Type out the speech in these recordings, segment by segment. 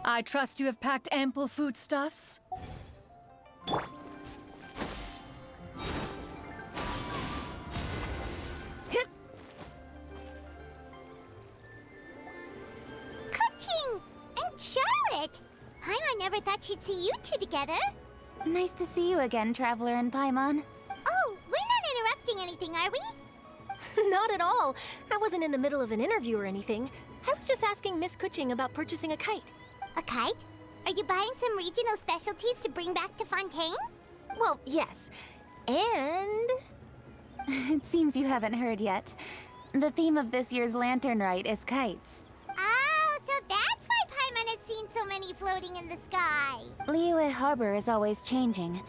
I trust you have packed ample foodstuffs? Kuching! And Charlotte! Paimon never thought she'd see you two together. Nice to see you again, Traveler and Paimon. Oh, we're not interrupting anything, are we? Not at all. I wasn't in the middle of an interview or anything. I was just asking Miss Kuching about purchasing a kite. A kite? Are you buying some regional specialties to bring back to Fontaine? Well, yes. And... It seems you haven't heard yet. The theme of this year's Lantern Rite is kites. Oh, so that's why Paimon has seen so many floating in the sky. Liyue Harbor is always changing,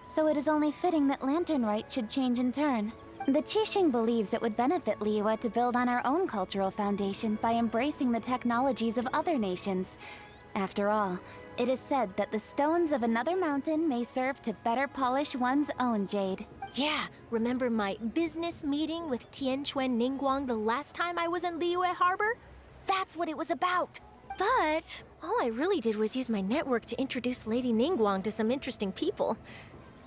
so it is only fitting that Lantern Rite should change in turn. The Qixing believes it would benefit Liyue to build on our own cultural foundation by embracing the technologies of other nations. After all, it is said that the stones of another mountain may serve to better polish one's own jade. yeah, remember my business meeting with Tianquan Ningguang the last time I was in Liyue Harbor? That's what it was about. But all I really did was use my network to introduce Lady Ningguang to some interesting people.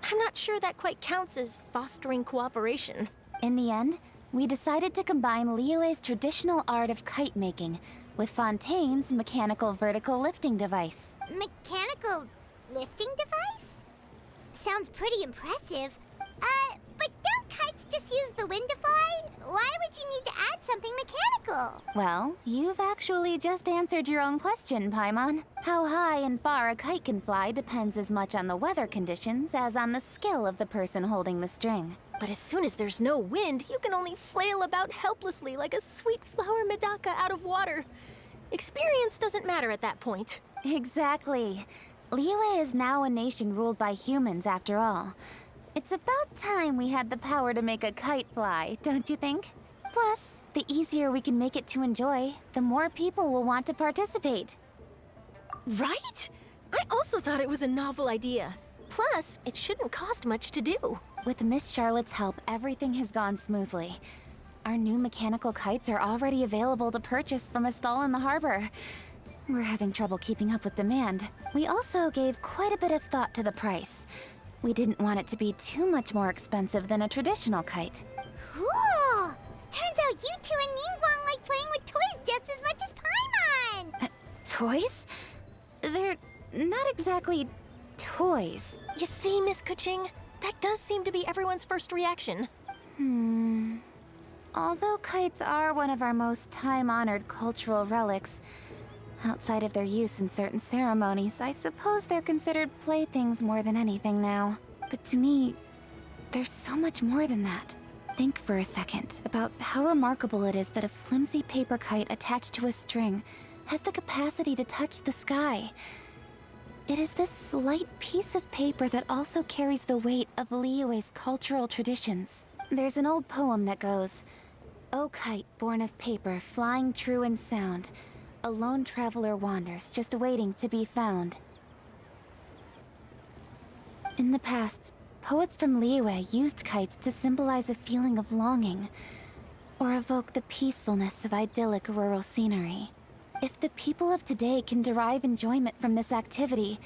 I'm not sure that quite counts as fostering cooperation. In the end, we decided to combine Liyue's traditional art of kite making with Fontaine's mechanical vertical lifting device. Mechanical lifting device? Sounds pretty impressive. But don't kites just use the wind to fly? Why would you need to add something mechanical? Well, you've actually just answered your own question, Paimon. How high and far a kite can fly depends as much on the weather conditions as on the skill of the person holding the string. But as soon as there's no wind, you can only flail about helplessly like a sweet flower medaka out of water. Experience doesn't matter at that point. Exactly. Liyue is now a nation ruled by humans, after all. It's about time we had the power to make a kite fly, don't you think? Plus, the easier we can make it to enjoy, the more people will want to participate. Right? I also thought it was a novel idea. Plus, it shouldn't cost much to do. With Miss Charlotte's help, everything has gone smoothly. Our new mechanical kites are already available to purchase from a stall in the harbor. We're having trouble keeping up with demand. We also gave quite a bit of thought to the price. We didn't want it to be too much more expensive than a traditional kite. Cool! Turns out you two and Ningguang like playing with toys just as much as Paimon! Toys? They're not exactly toys. You see, Miss Kuching, that does seem to be everyone's first reaction. Although kites are one of our most time-honored cultural relics, outside of their use in certain ceremonies, I suppose they're considered playthings more than anything now. But to me, there's so much more than that. Think for a second about how remarkable it is that a flimsy paper kite attached to a string has the capacity to touch the sky. It is this slight piece of paper that also carries the weight of Liyue's cultural traditions. There's an old poem that goes, "O kite born of paper, flying true in sound, a lone traveler wanders, just waiting to be found." In the past, poets from Liyue used kites to symbolize a feeling of longing, or evoke the peacefulness of idyllic rural scenery. If the people of today can derive enjoyment from this activity,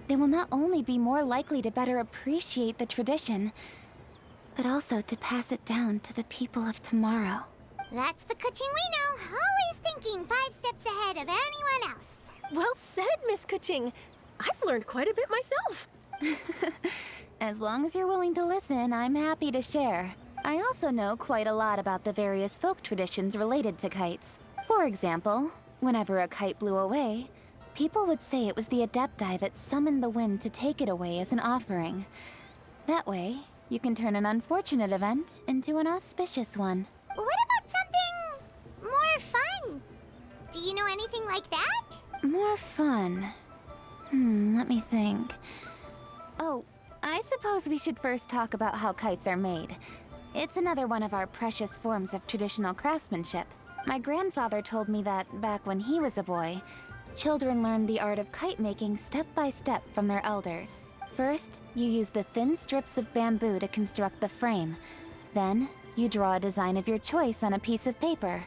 they will not only be more likely to better appreciate the tradition, but also to pass it down to the people of tomorrow. That's the Kuching we know, always thinking 5 steps ahead of anyone else. Well said, Miss Kuching. I've learned quite a bit myself. As long as you're willing to listen, I'm happy to share. I also know quite a lot about the various folk traditions related to kites. For example, whenever a kite blew away, people would say it was the Adepti that summoned the wind to take it away as an offering. That way, you can turn an unfortunate event into an auspicious one. What about something more fun? Do you know anything like that? More fun? Let me think. Oh, I suppose we should first talk about how kites are made. It's another one of our precious forms of traditional craftsmanship. My grandfather told me that, back when he was a boy, children learned the art of kite making step by step from their elders. First, you use the thin strips of bamboo to construct the frame. Then, you draw a design of your choice on a piece of paper,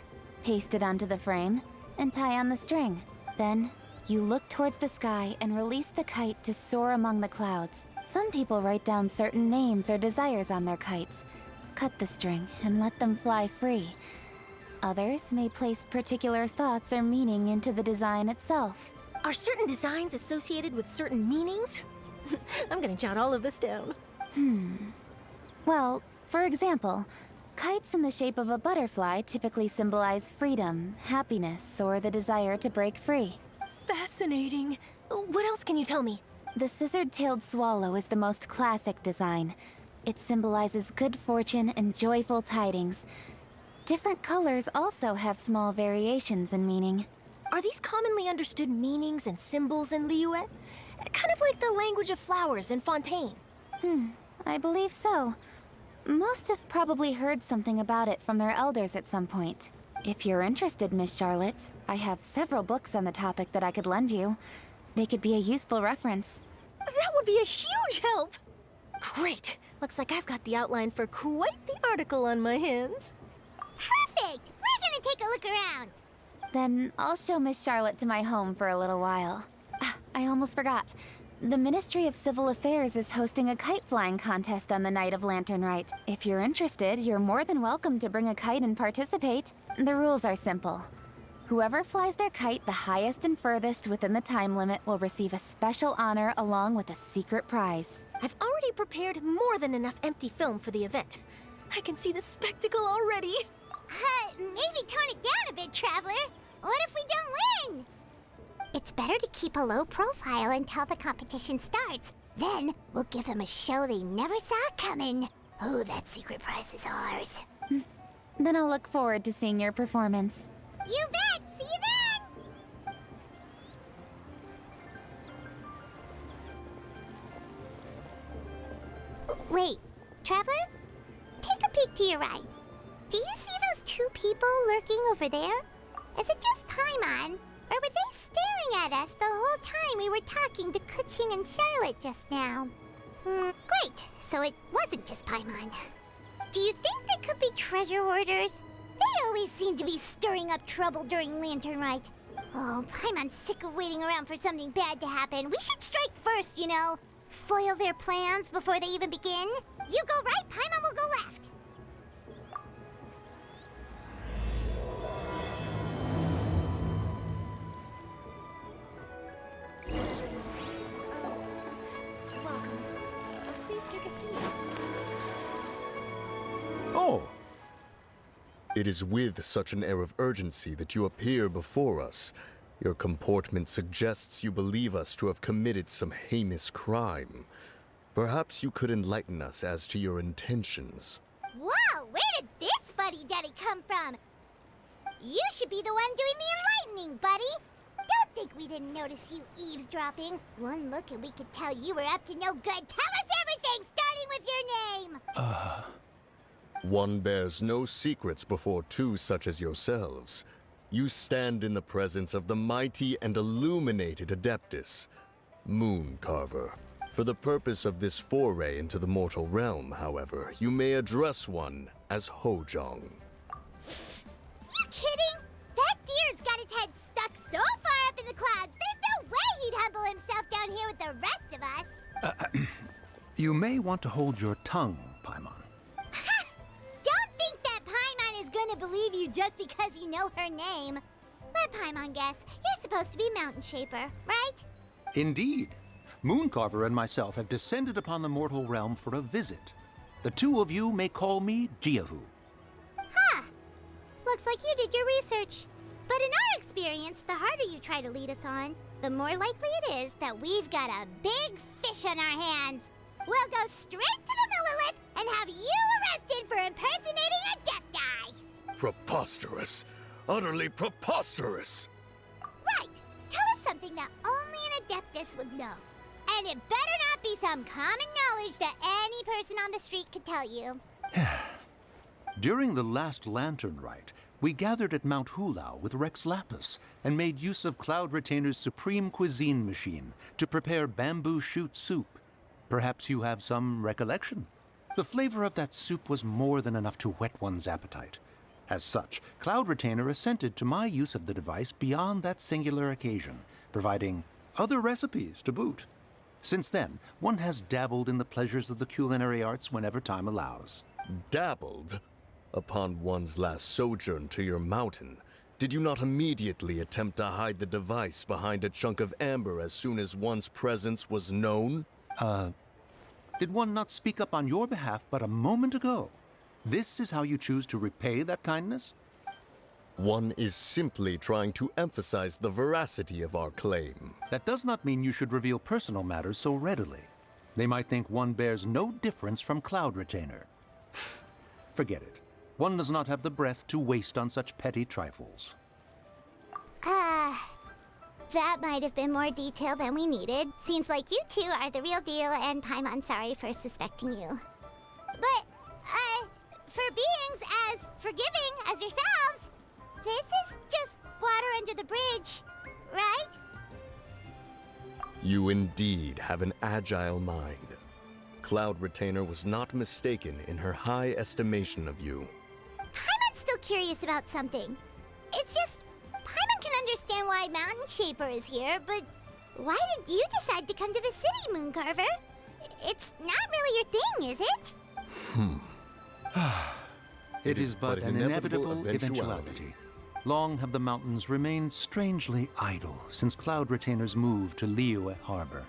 paste it onto the frame, and tie on the string. Then, you look towards the sky and release the kite to soar among the clouds. Some people write down certain names or desires on their kites, cut the string, and let them fly free. Others may place particular thoughts or meaning into the design itself. Are certain designs associated with certain meanings? I'm gonna jot all of this down. Well, for example, kites in the shape of a butterfly typically symbolize freedom, happiness, or the desire to break free. Fascinating. What else can you tell me? The scissored-tailed swallow is the most classic design. It symbolizes good fortune and joyful tidings. Different colors also have small variations in meaning. Are these commonly understood meanings and symbols in Liyue? Kind of like the language of flowers in Fontaine. I believe so. Most have probably heard something about it from their elders at some point. If you're interested, Miss Charlotte, I have several books on the topic that I could lend you. They could be a useful reference. That would be a huge help! Great! Looks like I've got the outline for quite the article on my hands. Perfect! We're gonna take a look around. Then I'll show Miss Charlotte to my home for a little while. I almost forgot. The Ministry of Civil Affairs is hosting a kite flying contest on the night of Lantern Rite. If you're interested, you're more than welcome to bring a kite and participate. The rules are simple. Whoever flies their kite the highest and furthest within the time limit will receive a special honor along with a secret prize. I've already prepared more than enough empty film for the event. I can see the spectacle already. Maybe tone it down a bit, Traveler. What if we don't win? It's better to keep a low profile until the competition starts. Then we'll give them a show they never saw coming. Oh, that secret prize is ours. Then I'll look forward to seeing your performance. You bet! See you then! Wait, Traveler? Take a peek to your right. Do you see those 2 people lurking over there? Is it just Paimon? Or were they staring at us the whole time we were talking to Kuching and Charlotte just now? Great, so it wasn't just Paimon. Do you think they could be treasure hoarders? They always seem to be stirring up trouble during Lantern Rite. Oh, Paimon's sick of waiting around for something bad to happen. We should strike first, you know. Foil their plans before they even begin. You go right, Paimon will go left. Welcome. Please take a seat. Oh! It is with such an air of urgency that you appear before us. Your comportment suggests you believe us to have committed some heinous crime. Perhaps you could enlighten us as to your intentions. Whoa, where did this fuddy-duddy come from? You should be the one doing the enlightening, buddy. Don't think we didn't notice you eavesdropping. One look and we could tell you were up to no good. Tell us everything, starting with your name. One bears no secrets before 2 such as yourselves. You stand in the presence of the mighty and illuminated Adeptus, Moon Carver. For the purpose of this foray into the mortal realm, however, you may address one as Hojong. You kidding? That deer's got his head stuck so far up in the clouds, there's no way he'd humble himself down here with the rest of us. You may want to hold your tongue, Paimon. Ha! Don't think that Paimon is gonna believe you just because you know her name. Let Paimon guess. You're supposed to be Mountain Shaper, right? Indeed. Mooncarver and myself have descended upon the mortal realm for a visit. The two of you may call me Jiahu. Huh. Looks like you did your research. But in our experience, the harder you try to lead us on, the more likely it is that we've got a big fish on our hands. We'll go straight to the Millilith and have you arrested for impersonating a Death Eye. Preposterous! Utterly preposterous! Right. Tell us something that only an Adeptus would know. And it better not be some common knowledge that any person on the street could tell you. During the last Lantern Rite, we gathered at Mount Hulao with Rex Lapis and made use of Cloud Retainer's supreme cuisine machine to prepare bamboo shoot soup. Perhaps you have some recollection? The flavor of that soup was more than enough to whet one's appetite. As such, Cloud Retainer assented to my use of the device beyond that singular occasion, providing other recipes to boot. Since then, one has dabbled in the pleasures of the culinary arts whenever time allows. Dabbled? Upon one's last sojourn to your mountain, did you not immediately attempt to hide the device behind a chunk of amber as soon as one's presence was known? Did one not speak up on your behalf but a moment ago? This is how you choose to repay that kindness? One is simply trying to emphasize the veracity of our claim. That does not mean you should reveal personal matters so readily. They might think one bears no difference from Cloud Retainer. Forget it. One does not have the breath to waste on such petty trifles. That might have been more detail than we needed. Seems like you two are the real deal, and Paimon's sorry for suspecting you. But, for beings as forgiving as yourselves, this is just water under the bridge, right? You indeed have an agile mind. Cloud Retainer was not mistaken in her high estimation of you. Paimon's still curious about something. It's just, Paimon can understand why Mountain Shaper is here, but why did you decide to come to the city, Mooncarver? It's not really your thing, is it? It is but an inevitable eventuality. Long have the mountains remained strangely idle since Cloud Retainer's move to Liyue Harbor.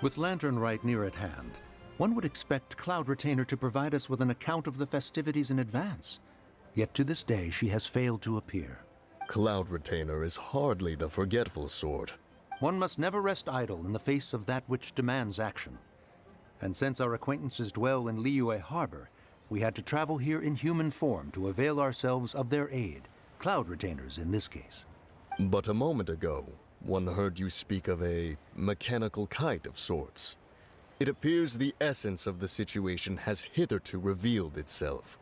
With Lantern Rite near at hand, one would expect Cloud Retainer to provide us with an account of the festivities in advance. Yet to this day, she has failed to appear. Cloud Retainer is hardly the forgetful sort. One must never rest idle in the face of that which demands action. And since our acquaintances dwell in Liyue Harbor, we had to travel here in human form to avail ourselves of their aid, Cloud Retainers in this case. But a moment ago, one heard you speak of a mechanical kite of sorts. It appears the essence of the situation has hitherto revealed itself.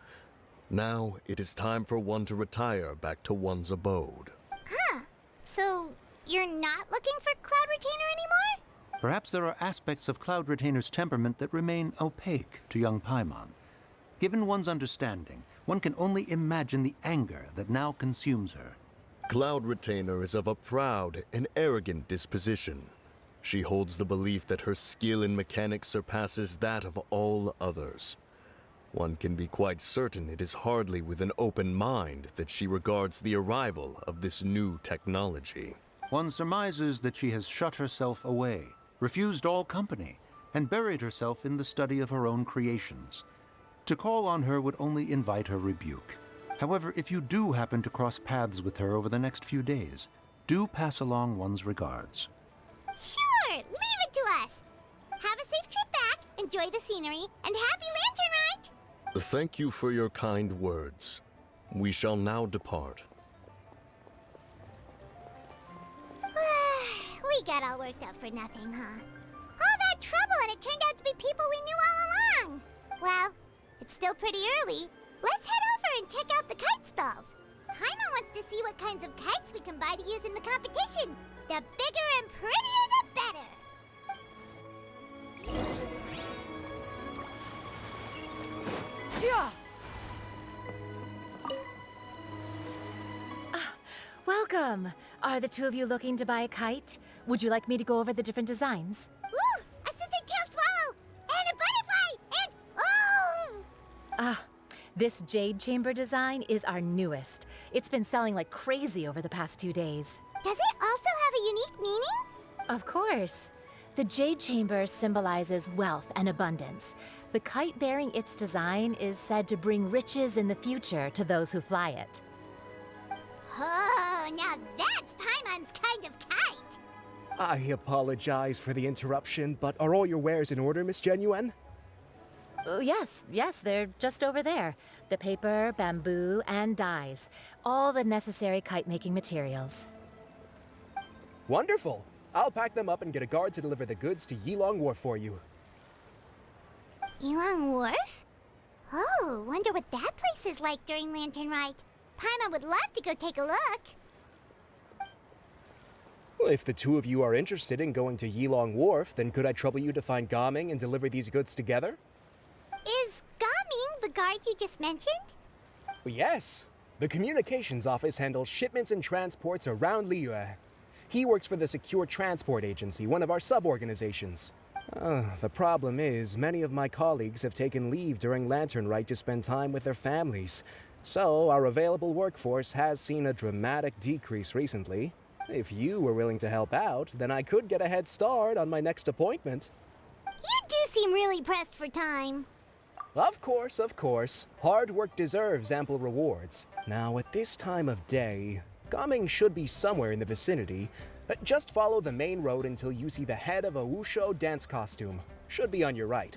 Now it is time for one to retire back to one's abode. So, you're not looking for Cloud Retainer anymore? Perhaps there are aspects of Cloud Retainer's temperament that remain opaque to young Paimon. Given one's understanding, one can only imagine the anger that now consumes her. Cloud Retainer is of a proud and arrogant disposition. She holds the belief that her skill in mechanics surpasses that of all others. One can be quite certain it is hardly with an open mind that she regards the arrival of this new technology. One surmises that she has shut herself away, refused all company, and buried herself in the study of her own creations. To call on her would only invite her rebuke. However, if you do happen to cross paths with her over the next few days, do pass along one's regards. Sure, leave it to us. Have a safe trip back, enjoy the scenery, and happy Lantern Rite! Thank you for your kind words. We shall now depart. We got all worked up for nothing, huh? All that trouble and it turned out to be people we knew all along. Well, it's still pretty early. Let's head over and check out the kite stalls. Paimon wants to see what kinds of kites we can buy to use in the competition. The bigger and prettier, the better. Welcome! Are the two of you looking to buy a kite? Would you like me to go over the different designs? Ooh! A scissor kill swallow! And a butterfly! And... oh! Ah, this jade chamber design is our newest. It's been selling like crazy over the past 2 days. Does it also have a unique meaning? Of course. The jade chamber symbolizes wealth and abundance. The kite bearing its design is said to bring riches in the future to those who fly it. Oh, now that's Paimon's kind of kite! I apologize for the interruption, but are all your wares in order, Miss Genuine? Yes, they're just over there. The paper, bamboo, and dyes. All the necessary kite-making materials. Wonderful! I'll pack them up and get a guard to deliver the goods to Yilong Wharf for you. Yilong Wharf? Oh, wonder what that place is like during Lantern Rite. Paimon would love to go take a look. Well, if the two of you are interested in going to Yilong Wharf, then could I trouble you to find Gaming and deliver these goods together? Is Gaming the guard you just mentioned? Well, yes. The communications office handles shipments and transports around Liyue. He works for the Secure Transport Agency, one of our sub-organizations. The problem is, many of my colleagues have taken leave during Lantern Rite to spend time with their families. So, our available workforce has seen a dramatic decrease recently. If you were willing to help out, then I could get a head start on my next appointment. You do seem really pressed for time. Of course. Hard work deserves ample rewards. Now, at this time of day, Gaming should be somewhere in the vicinity. Just follow the main road until you see the head of a Wushu dance costume. Should be on your right.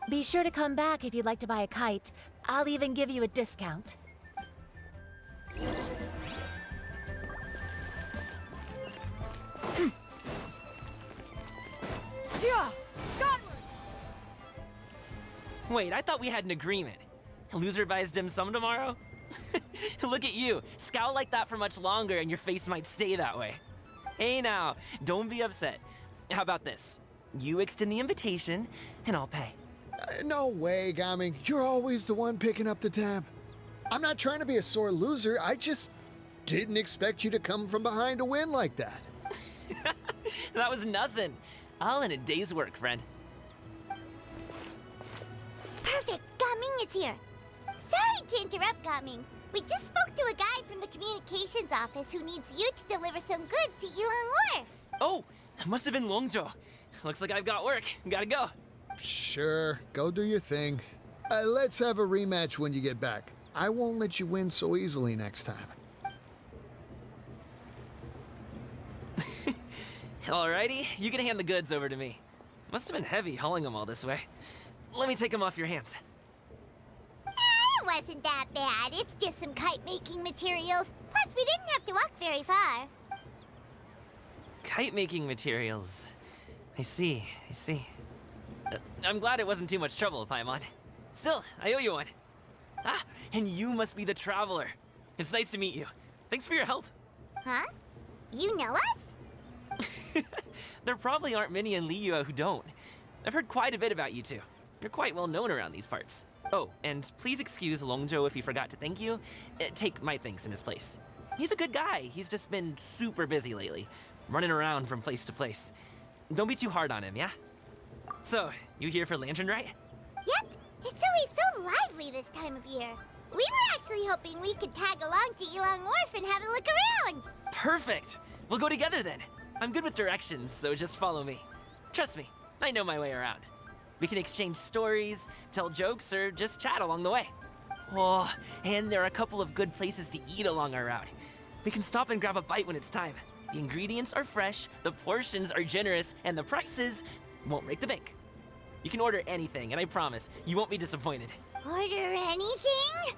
Be sure to come back if you'd like to buy a kite. I'll even give you a discount. Yeah! Skyward! Wait, I thought we had an agreement. Loser buys dim sum tomorrow? Look at you. Scowl like that for much longer and your face might stay that way. Hey now, don't be upset. How about this? You extend the invitation, and I'll pay. No way, Gaming. You're always the one picking up the tab. I'm not trying to be a sore loser. I just didn't expect you to come from behind to win like that. That was nothing. All in a day's work, friend. Perfect, Gaming is here. Sorry to interrupt, Gaming. We just spoke to a guy from the communications office who needs you to deliver some goods to Yilong Wharf. Oh, it must have been Longzhou. Looks like I've got work. Gotta go. Sure, go do your thing. Let's have a rematch when you get back. I won't let you win so easily next time. Alrighty, you can hand the goods over to me. Must have been heavy hauling them all this way. Let me take them off your hands. It wasn't that bad. It's just some kite-making materials. Plus, we didn't have to walk very far. Kite-making materials. I see. I'm glad it wasn't too much trouble, Paimon. Still, I owe you one. Ah, and you must be the traveler. It's nice to meet you. Thanks for your help. Huh? You know us? There probably aren't many in Liyue who don't. I've heard quite a bit about you two. You're quite well known around these parts. Oh, and please excuse Longzhou if he forgot to thank you. Take my thanks in his place. He's a good guy. He's just been super busy lately, running around from place to place. Don't be too hard on him, yeah? So, you here for Lantern Rite? Yep. It's always so lively this time of year. We were actually hoping we could tag along to Yilong Wharf and have a look around. Perfect! We'll go together then. I'm good with directions, so just follow me. Trust me, I know my way around. We can exchange stories, tell jokes, or just chat along the way. Oh, and there are a couple of good places to eat along our route. We can stop and grab a bite when it's time. The ingredients are fresh, the portions are generous, and the prices won't break the bank. You can order anything, and I promise, you won't be disappointed. Order anything?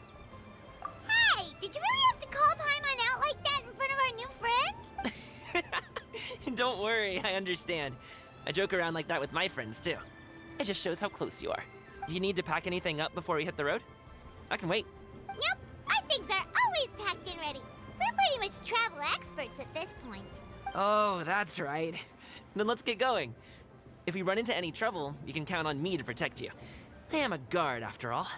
Hey, did you really have to call Paimon out like that in front of our new friend? Don't worry, I understand. I joke around like that with my friends, too. It just shows how close you are. Do you need to pack anything up before we hit the road? I can wait. Nope, our things are always packed and ready. We're pretty much travel experts at this point. Oh, that's right. Then let's get going. If we run into any trouble, you can count on me to protect you. I am a guard, after all.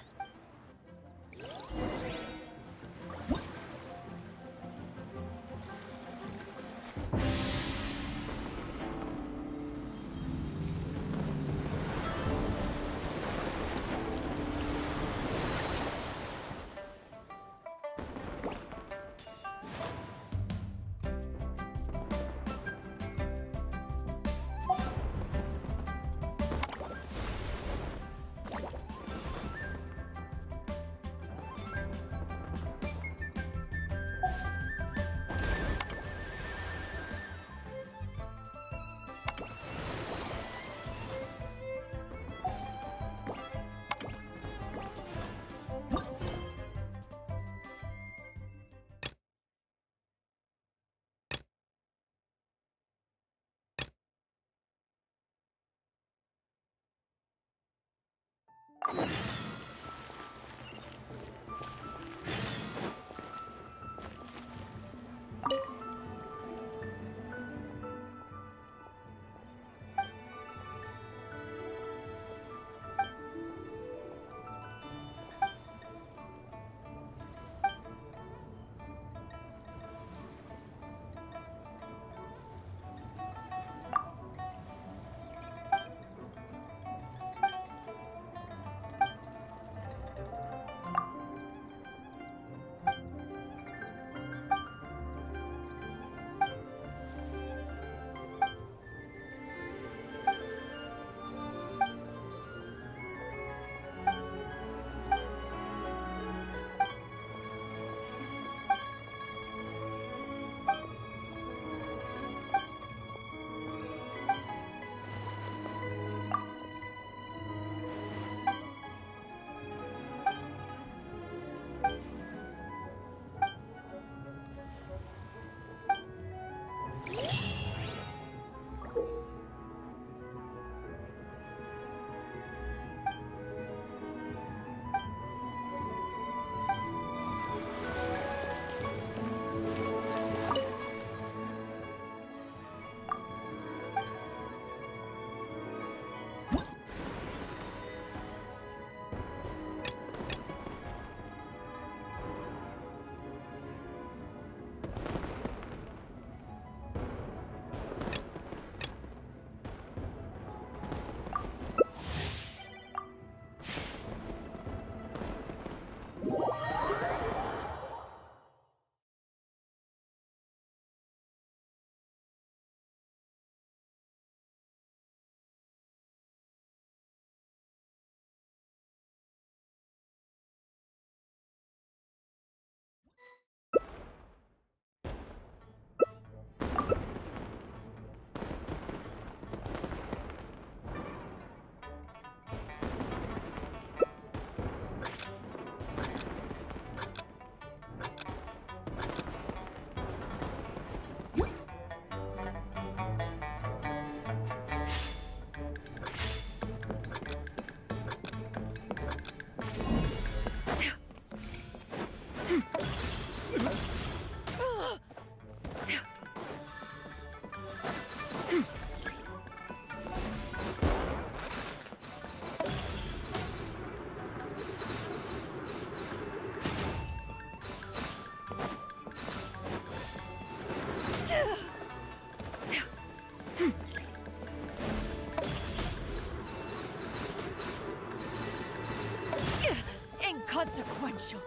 Inconsequential.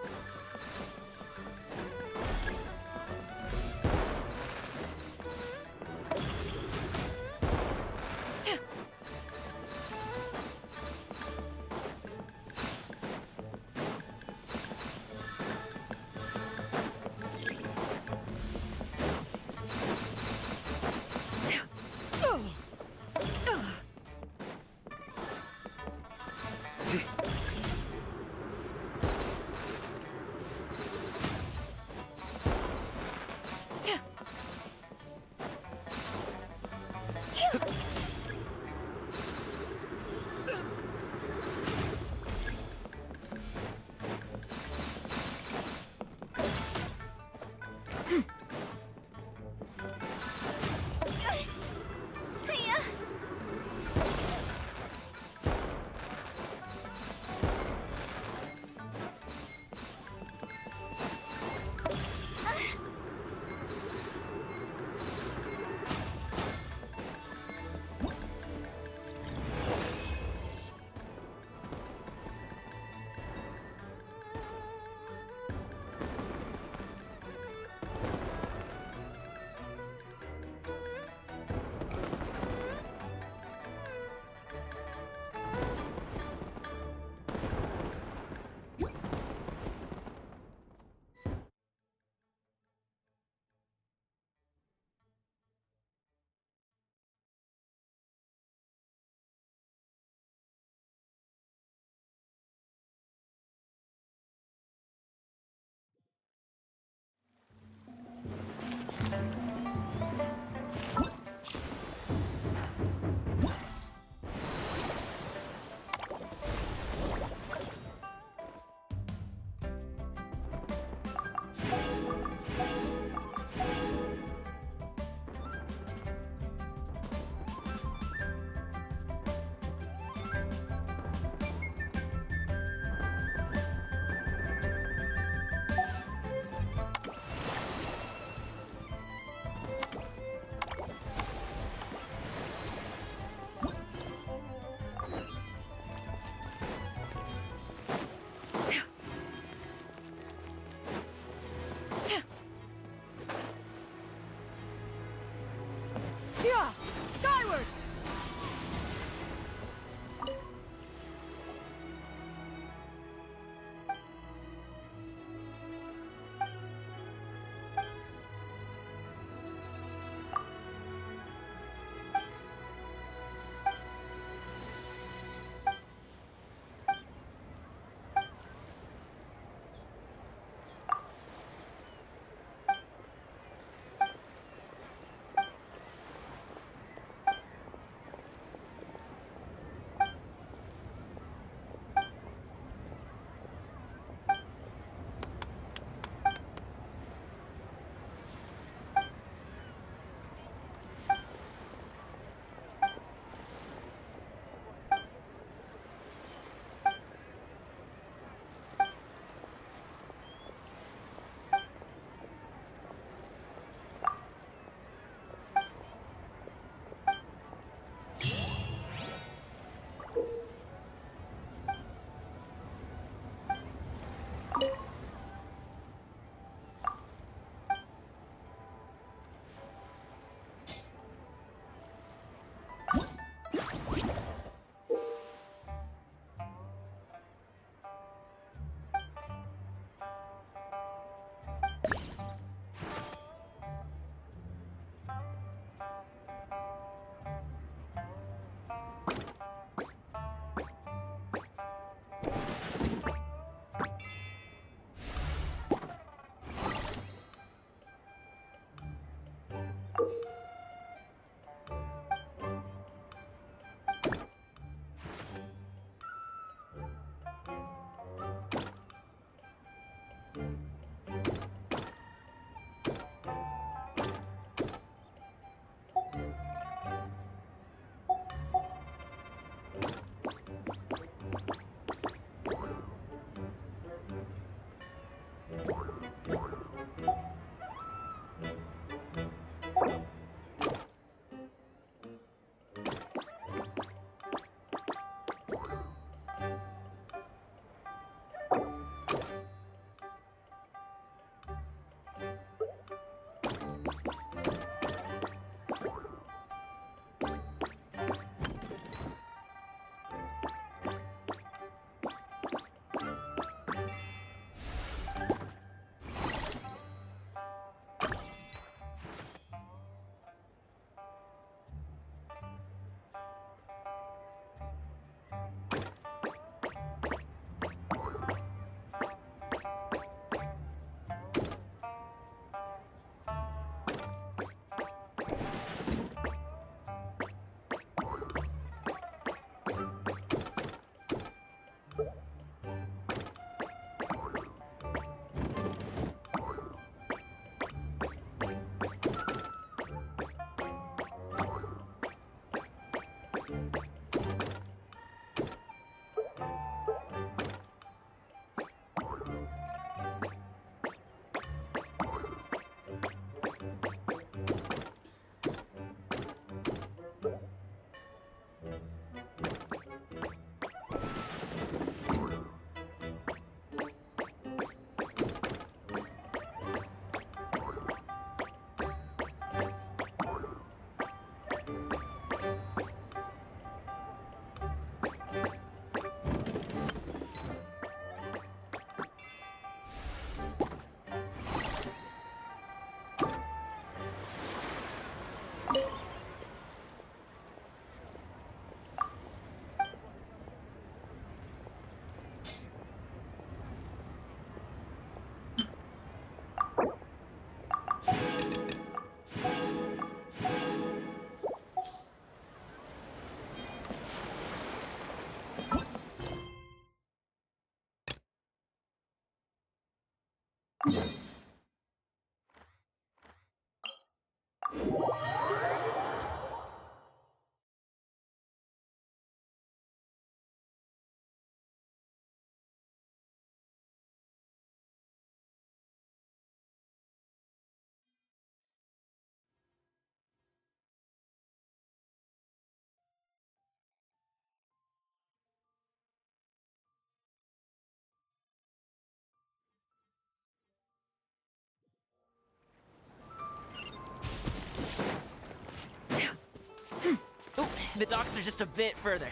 Oh, the docks are just a bit further.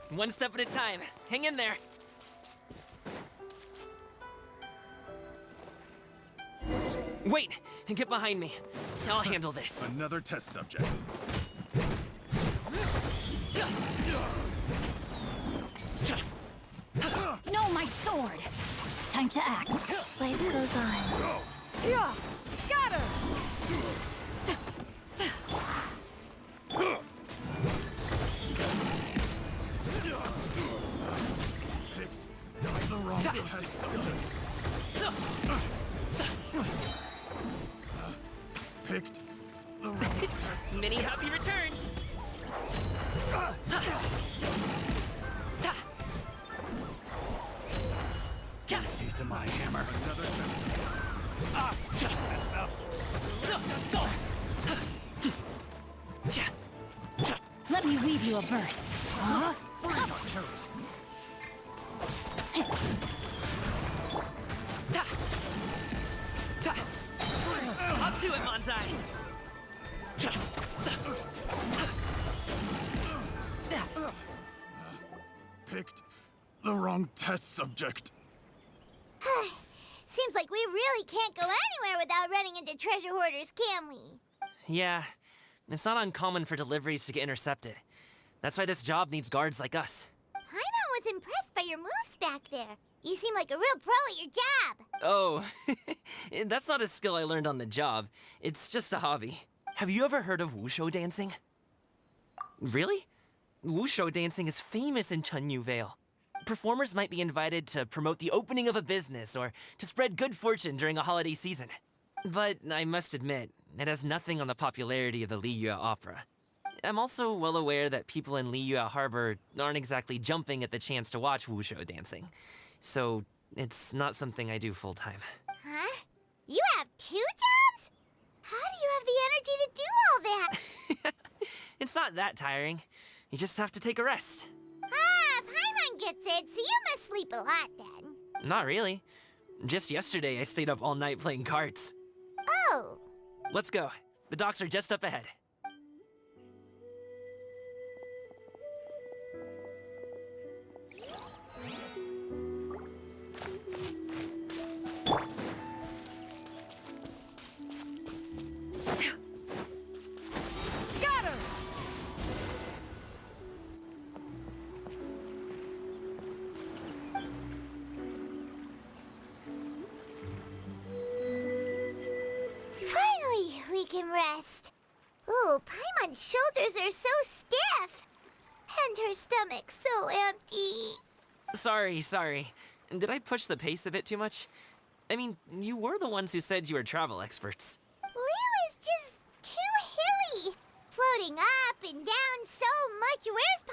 One step at a time. Hang in there. Wait! Get behind me. I'll handle this. Another test subject. No, my sword! Time to act. Life goes on. Yeah! Scatter! The wrong test Picked the wrong test. Many happy returns! Taste of my hammer. Another test subject. Let me weave you a verse. Huh? Up to it, Manzai! Picked the wrong test subject. Seems like we really can't go anywhere without running into treasure hoarders, can we? Yeah, it's not uncommon for deliveries to get intercepted. That's why this job needs guards like us. Paimon was impressed by your moves back there. You seem like a real pro at your job. Oh, that's not a skill I learned on the job. It's just a hobby. Have you ever heard of wushu dancing? Really? Wushu dancing is famous in Chunyu Vale. Performers might be invited to promote the opening of a business or to spread good fortune during a holiday season. But I must admit, it has nothing on the popularity of the Liyue Opera. I'm also well aware that people in Liyue Harbor aren't exactly jumping at the chance to watch wushu dancing. So, it's not something I do full-time. Huh? You have 2 jobs? How do you have the energy to do all that? It's not that tiring. You just have to take a rest. Ah, Paimon gets it, so you must sleep a lot then. Not really. Just yesterday, I stayed up all night playing cards. Oh. Let's go. The docks are just up ahead. Scatter! Finally, we can rest. Ooh, Paimon's shoulders are so stiff. And her stomach so empty. Sorry. Did I push the pace a bit too much? I mean, you were the ones who said you were travel experts. Liu is just too hilly. Floating up and down so much. Where's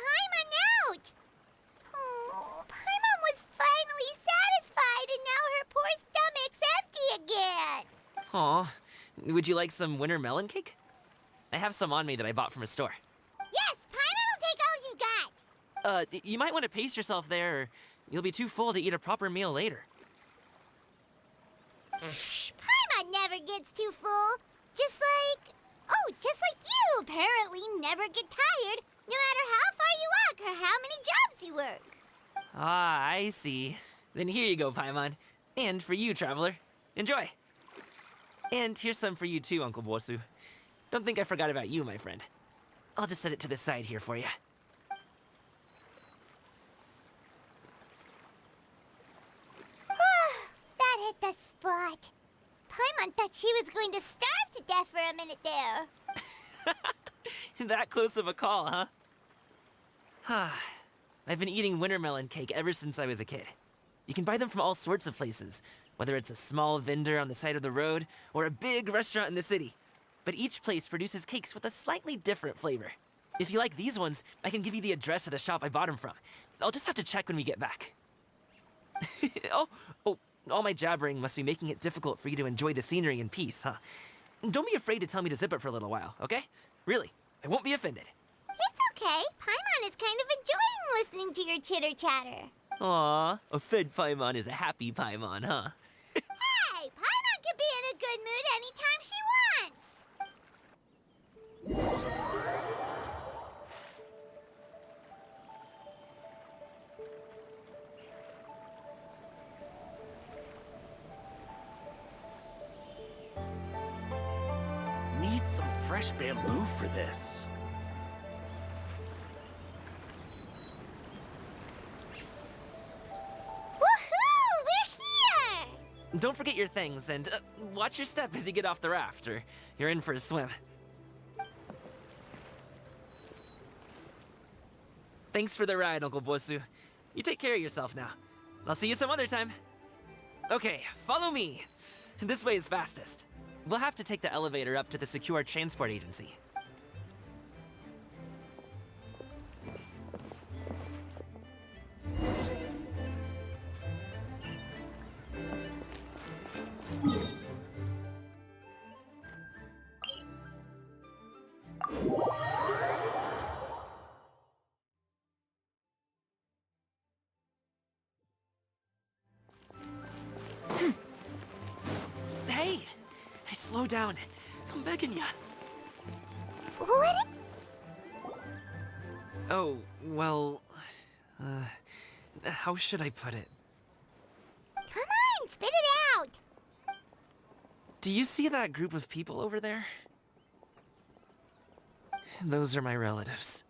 Aw, would you like some winter melon cake? I have some on me that I bought from a store. Yes, Paimon will take all you got. You might want to pace yourself there, or you'll be too full to eat a proper meal later. Paimon never gets too full. Just like you apparently never get tired, no matter how far you walk or how many jobs you work. Ah, I see. Then here you go, Paimon. And for you, Traveler. Enjoy. And here's some for you too, Uncle Bosu. Don't think I forgot about you, my friend. I'll just set it to the side here for you. That hit the spot. Paimon thought she was going to starve to death for a minute there. That close of a call, huh? I've been eating winter melon cake ever since I was a kid. You can buy them from all sorts of places, whether it's a small vendor on the side of the road or a big restaurant in the city. But each place produces cakes with a slightly different flavor. If you like these ones, I can give you the address of the shop I bought them from. I'll just have to check when we get back. Oh, all my jabbering must be making it difficult for you to enjoy the scenery in peace, huh? Don't be afraid to tell me to zip it for a little while, okay? Really, I won't be offended. It's okay. Paimon is kind of enjoying listening to your chitter-chatter. Aw, a fed Paimon is a happy Paimon, huh? Hey, Paimon can be in a good mood anytime she wants. Need some fresh bamboo for this. Woohoo! We're here! Don't forget your things, and watch your step as you get off the raft, or you're in for a swim. Thanks for the ride, Uncle Bosu. You take care of yourself now. I'll see you some other time. Okay, follow me. This way is fastest. We'll have to take the elevator up to the secure transport agency. Hey! Slow down. I'm begging ya. What? Oh, well... how should I put it? Come on, spit it out! Do you see that group of people over there? Those are my relatives.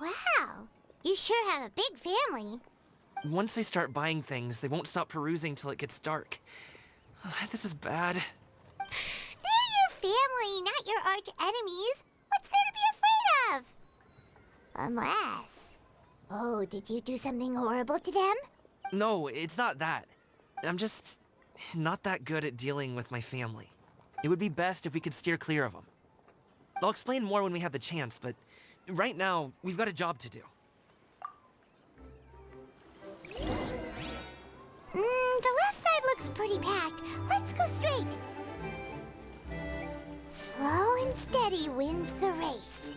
Wow, you sure have a big family. Once they start buying things, they won't stop perusing till it gets dark. This is bad. They're your family, not your arch enemies. What's there to be afraid of? Unless... Oh, did you do something horrible to them? No, it's not that. I'm just not that good at dealing with my family. It would be best if we could steer clear of them. I'll explain more when we have the chance, but right now, we've got a job to do. The left side looks pretty packed. Let's go straight. Slow and steady wins the race.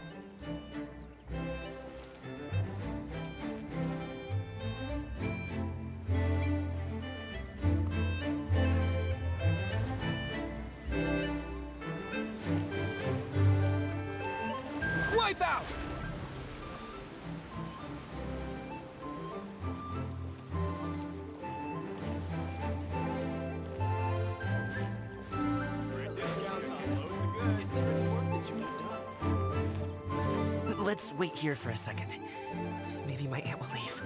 Wipe out! Let's wait here for a second. Maybe my aunt will leave.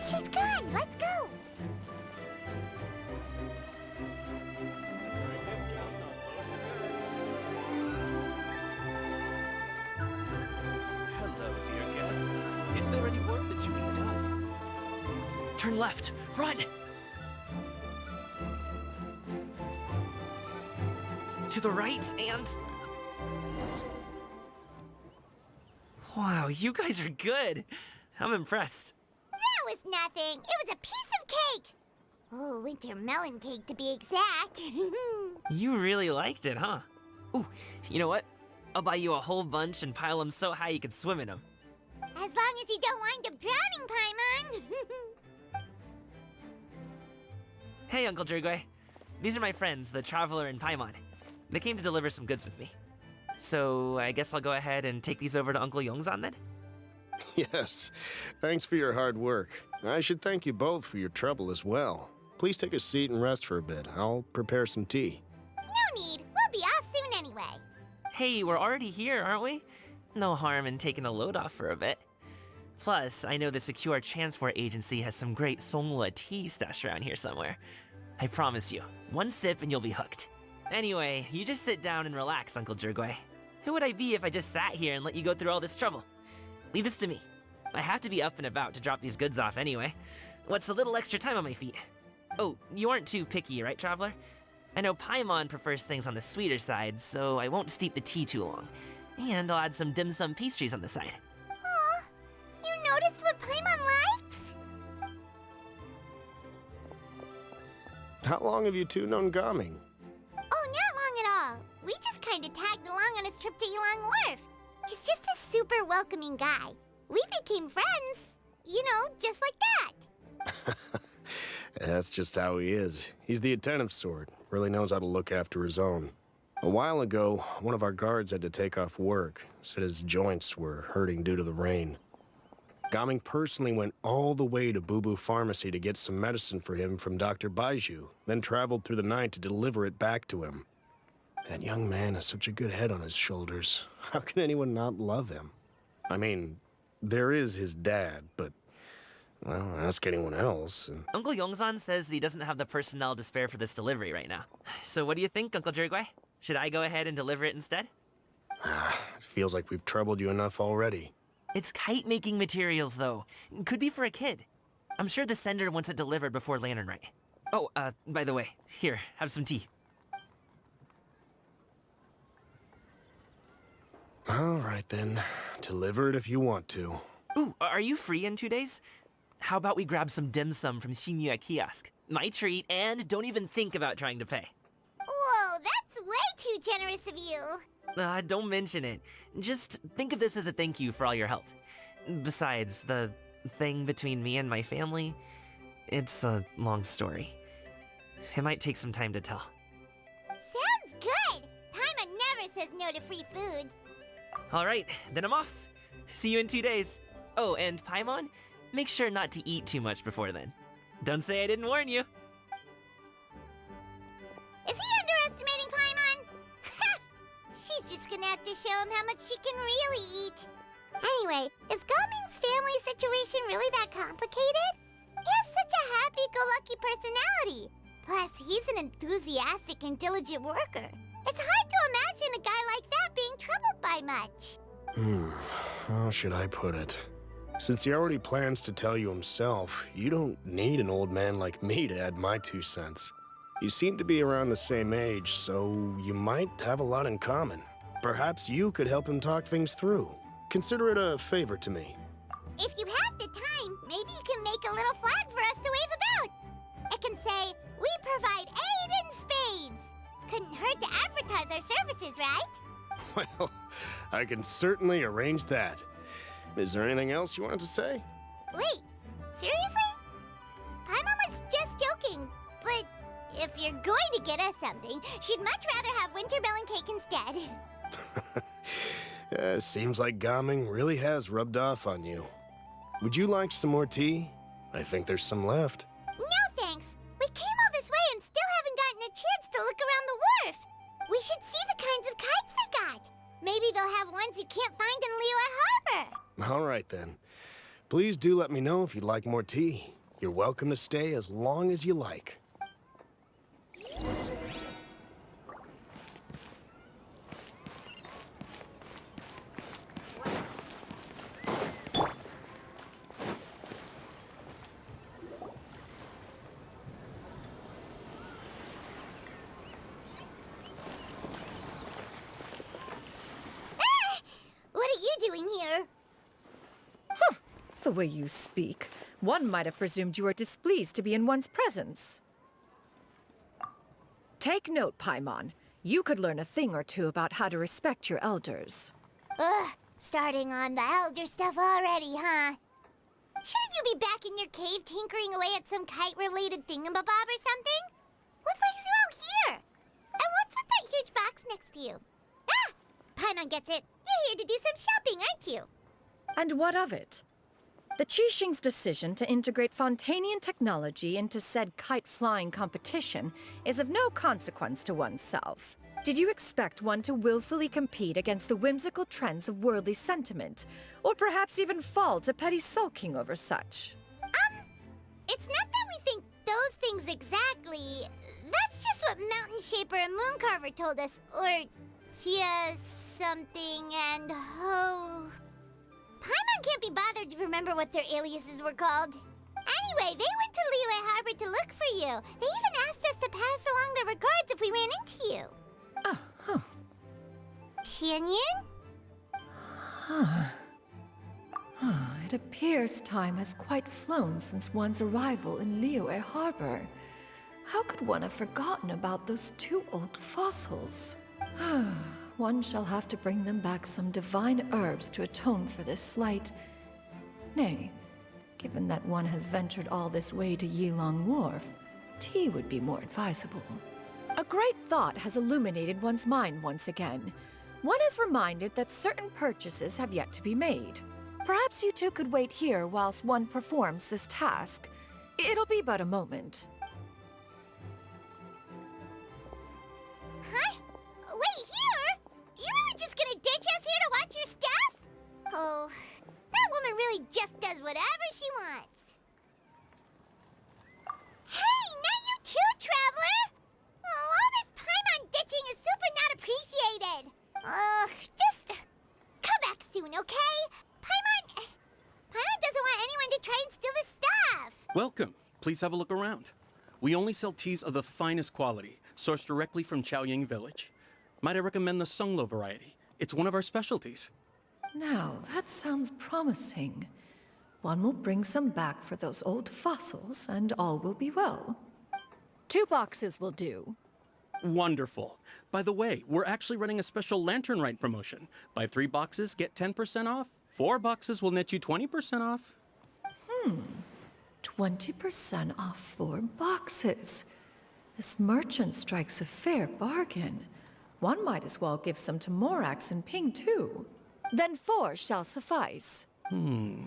She's gone. Let's go. Hello, dear guests. Is there any work that you need done? Turn left. Run! To the right and Wow, you guys are good. I'm impressed. That was nothing. It was a piece of cake. Oh, winter melon cake to be exact. You really liked it, huh? Ooh, you know what? I'll buy you a whole bunch and pile them so high you could swim in them. As long as you don't wind up drowning, Paimon. Hey, Uncle Jirgwe. These are my friends, the Traveler and Paimon. They came to deliver some goods with me. So I guess I'll go ahead and take these over to Uncle Yongzan then? Yes. Thanks for your hard work. I should thank you both for your trouble as well. Please take a seat and rest for a bit. I'll prepare some tea. No need. We'll be off soon anyway. Hey, we're already here, aren't we? No harm in taking a load off for a bit. Plus, I know the Secure Transport Agency has some great Songhua tea stashed around here somewhere. I promise you, one sip and you'll be hooked. Anyway, you just sit down and relax, Uncle Jirgwe. Who would I be if I just sat here and let you go through all this trouble? Leave this to me. I have to be up and about to drop these goods off anyway. What's a little extra time on my feet? Oh, you aren't too picky, right, Traveler? I know Paimon prefers things on the sweeter side, so I won't steep the tea too long. And I'll add some dim sum pastries on the side. Aw, you noticed what Paimon likes? How long have you two known Gaming? Oh, not long at all. We just kind of tagged along on his trip to Ylang Wharf. He's just a super welcoming guy. We became friends. You know, just like that. That's just how he is. He's the attentive sort. Really knows how to look after his own. A while ago, one of our guards had to take off work. Said his joints were hurting due to the rain. Gaming personally went all the way to Boo Boo Pharmacy to get some medicine for him from Dr. Baiju, then traveled through the night to deliver it back to him. That young man has such a good head on his shoulders. How can anyone not love him? I mean, there is his dad, but, well, ask anyone else. Uncle Yongzan says he doesn't have the personnel to spare for this delivery right now. So what do you think, Uncle Jirgwe? Should I go ahead and deliver it instead? It feels like we've troubled you enough already. It's kite-making materials, though. Could be for a kid. I'm sure the sender wants it delivered before Lantern Rite. Oh, by the way, here, have some tea. All right, then. Deliver it if you want to. Ooh, are you free in 2 days? How about we grab some dim sum from Shinya Kiosk? My treat, and don't even think about trying to pay. Whoa, that's way too generous of you. Don't mention it. Just think of this as a thank you for all your help. Besides, the thing between me and my family, it's a long story. It might take some time to tell. Sounds good. Paimon never says no to free food. All right, then I'm off. See you in 2 days. Oh, and Paimon, make sure not to eat too much before then. Don't say I didn't warn you. Is he underestimating Paimon? She's just gonna have to show him how much she can really eat. Anyway, is Gaming's family situation really that complicated? He has such a happy-go-lucky personality. Plus, he's an enthusiastic and diligent worker. It's hard to imagine a guy like that being troubled by much. How should I put it? Since he already plans to tell you himself, you don't need an old man like me to add my 2 cents. You seem to be around the same age, so you might have a lot in common. Perhaps you could help him talk things through. Consider it a favor to me. If you have the time, maybe you can make a little flag for us to wave about. It can say, "We provide aid in spades." Couldn't hurt to advertise our services, right? Well, I can certainly arrange that. Is there anything else you wanted to say? Wait, seriously? Paimon was just joking, but if you're going to get us something, she'd much rather have winter melon cake instead. Seems like Gaming really has rubbed off on you. Would you like some more tea? I think there's some left. No thanks. We came all this way and still haven't gotten a chance to look around the wharf. We should see the kinds of kites they got. Maybe they'll have ones you can't find in Liyue Harbor. All right, then. Please do let me know if you'd like more tea. You're welcome to stay as long as you like. What are you doing here? The way you speak, one might have presumed you were displeased to be in one's presence. Take note, Paimon. You could learn a thing or two about how to respect your elders. Ugh, starting on the elder stuff already, huh? Shouldn't you be back in your cave tinkering away at some kite-related thingamabob or something? What brings you out here? And what's with that huge box next to you? Ah! Paimon gets it. You're here to do some shopping, aren't you? And what of it? The Qixing's decision to integrate Fontanian technology into said kite-flying competition is of no consequence to oneself. Did you expect one to willfully compete against the whimsical trends of worldly sentiment, or perhaps even fall to petty sulking over such? It's not that we think those things exactly. That's just what Mountain Shaper and Mooncarver told us, or Tia something and Ho. Paimon can't be bothered to remember what their aliases were called. Anyway, they went to Liyue Harbor to look for you. They even asked us to pass along their regards if we ran into you. Oh, huh. Tianyin? It appears time has quite flown since one's arrival in Liyue Harbor. How could one have forgotten about those two old fossils? One shall have to bring them back some divine herbs to atone for this slight. Nay, given that one has ventured all this way to Yilong Wharf, tea would be more advisable. A great thought has illuminated one's mind once again. One is reminded that certain purchases have yet to be made. Perhaps you two could wait here whilst one performs this task. It'll be but a moment. Huh? Wait, here? You really just gonna ditch us here to watch your stuff? Oh, that woman really just does whatever she wants. Hey, not you too, Traveler! Oh, all this Paimon ditching is super not appreciated. Just come back soon, okay? Paimon doesn't want anyone to try and steal his stuff. Welcome. Please have a look around. We only sell teas of the finest quality, sourced directly from Chaoying Village. Might I recommend the Sunglo variety? It's one of our specialties. Now, that sounds promising. One will bring some back for those old fossils, and all will be well. 2 boxes will do. Wonderful. By the way, we're actually running a special Lantern Rite promotion. Buy 3 boxes, get 10% off. 4 boxes will net you 20% off. 20% off 4 boxes. This merchant strikes a fair bargain. One might as well give some to Morax and Ping, too. Then 4 shall suffice.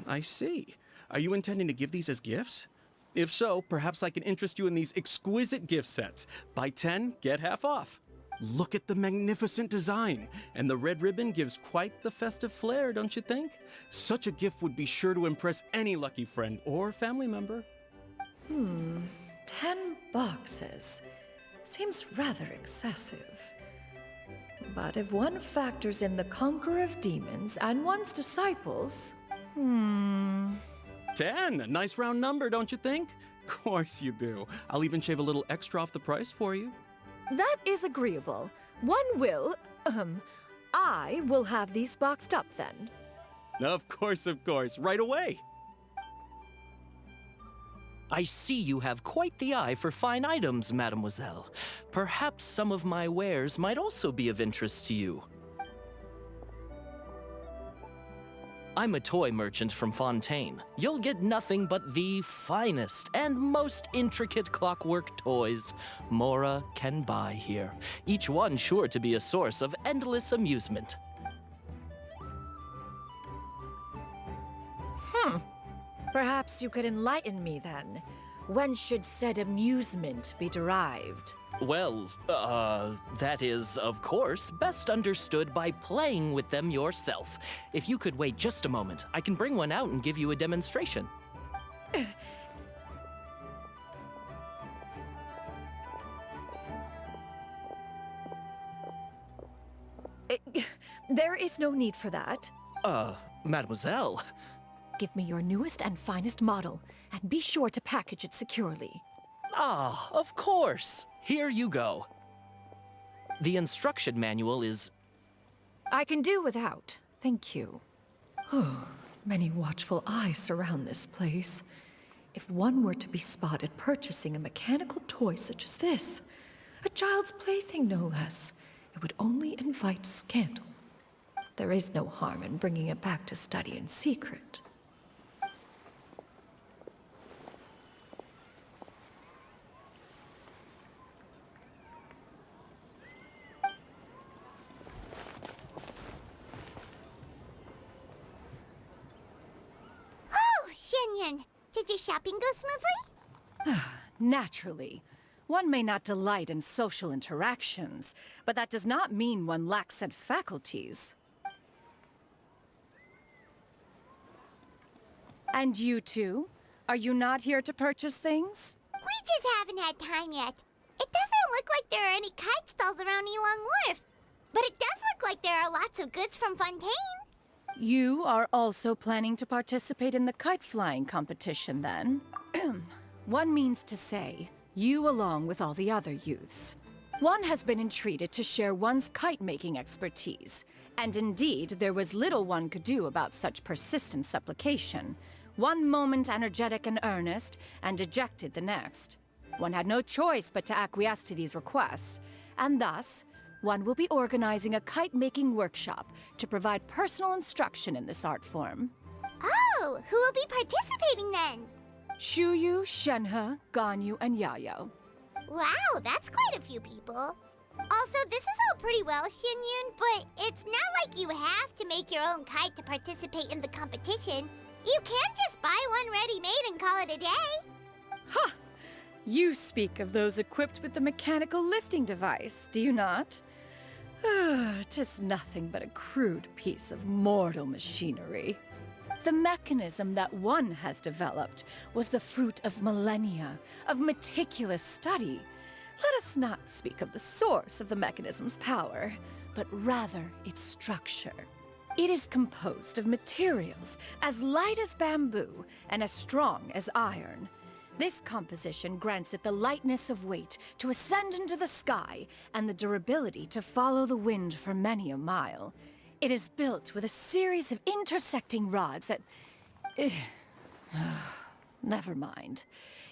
I see. Are you intending to give these as gifts? If so, perhaps I can interest you in these exquisite gift sets. Buy 10, get half off. Look at the magnificent design, and the red ribbon gives quite the festive flair, don't you think? Such a gift would be sure to impress any lucky friend or family member. 10 boxes. Seems rather excessive. But if one factors in the Conqueror of Demons and one's disciples... 10! A nice round number, don't you think? Of course you do. I'll even shave a little extra off the price for you. That is agreeable. I will have these boxed up then. Of course, right away. I see you have quite the eye for fine items, mademoiselle. Perhaps some of my wares might also be of interest to you. I'm a toy merchant from Fontaine. You'll get nothing but the finest and most intricate clockwork toys Mora can buy here. Each one sure to be a source of endless amusement. Perhaps you could enlighten me then. When should said amusement be derived? Well, that is, of course, best understood by playing with them yourself. If you could wait just a moment, I can bring one out and give you a demonstration. There is no need for that. Mademoiselle. Give me your newest and finest model, and be sure to package it securely. Ah, of course. Here you go. The instruction manual is... I can do without, thank you. Many watchful eyes surround this place. If one were to be spotted purchasing a mechanical toy such as this, a child's plaything no less, it would only invite scandal. There is no harm in bringing it back to study in secret. Oh, Shenyan! Did your shopping go smoothly? Naturally. One may not delight in social interactions, but that does not mean one lacks said faculties. And you two? Are you not here to purchase things? We just haven't had time yet. It doesn't look like there are any kite stalls around Elong Wharf. But it does look like there are lots of goods from Fontaine. You are also planning to participate in the kite flying competition, then? One means to say, you along with all the other youths. One has been entreated to share one's kite-making expertise, and indeed, there was little one could do about such persistent supplication. One moment energetic and earnest, and dejected the next. One had no choice but to acquiesce to these requests, and thus, one will be organizing a kite-making workshop to provide personal instruction in this art form. Oh, who will be participating then? Shuyu, Shenhe, Ganyu, and Yayo. Wow, that's quite a few people. Also, this is all pretty well, Xinyun, but it's not like you have to make your own kite to participate in the competition. You can just buy one ready-made and call it a day. Ha! You speak of those equipped with the mechanical lifting device, do you not? Tis nothing but a crude piece of mortal machinery. The mechanism that one has developed was the fruit of millennia of meticulous study. Let us not speak of the source of the mechanism's power, but rather its structure. It is composed of materials as light as bamboo and as strong as iron. This composition grants it the lightness of weight to ascend into the sky and the durability to follow the wind for many a mile. It is built with a series of intersecting rods that... Never mind.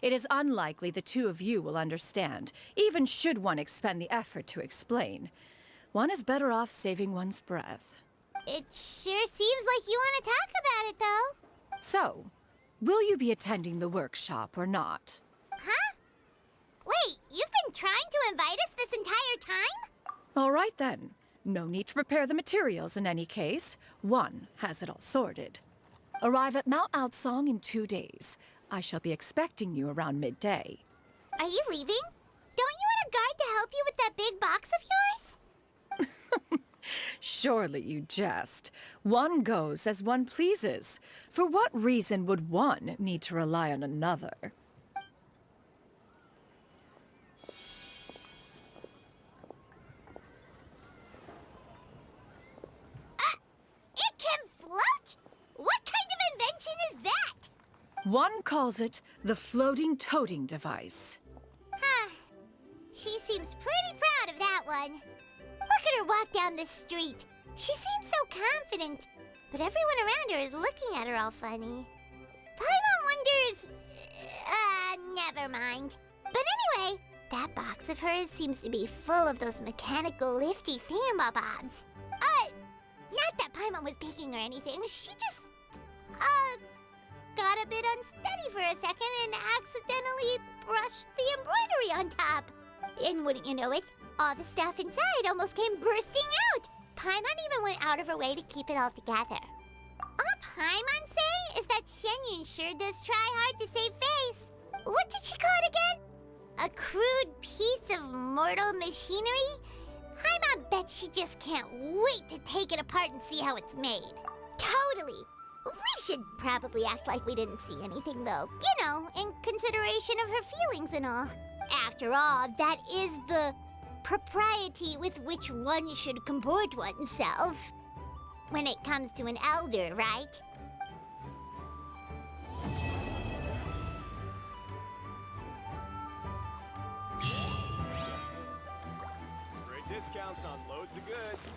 It is unlikely the two of you will understand, even should one expend the effort to explain. One is better off saving one's breath. It sure seems like you want to talk about it, though. So, will you be attending the workshop or not? Huh? Wait, you've been trying to invite us this entire time? All right then. No need to prepare the materials in any case. One has it all sorted. Arrive at Mount Outsong in 2 days. I shall be expecting you around midday. Are you leaving? Don't you want a guide to help you with that big box of yours? Surely you jest. One goes as one pleases. For what reason would one need to rely on another? It can float? What kind of invention is that? One calls it the floating toting device. Huh. She seems pretty proud of that one. Look at her walk down the street. She seems so confident, but everyone around her is looking at her all funny. Paimon wonders... never mind. But anyway, that box of hers seems to be full of those mechanical lifty thingamabobs. Not that Paimon was peeking or anything. She just, got a bit unsteady for a second and accidentally brushed the embroidery on top. And wouldn't you know it, all the stuff inside almost came bursting out. Paimon even went out of her way to keep it all together. All Paimon say is that Shenyun sure does try hard to save face. What did she call it again? A crude piece of mortal machinery? Paimon bet she just can't wait to take it apart and see how it's made. Totally. We should probably act like we didn't see anything, though. You know, in consideration of her feelings and all. After all, that is the propriety with which one should comport oneself. When it comes to an elder, right? Great discounts on loads of goods.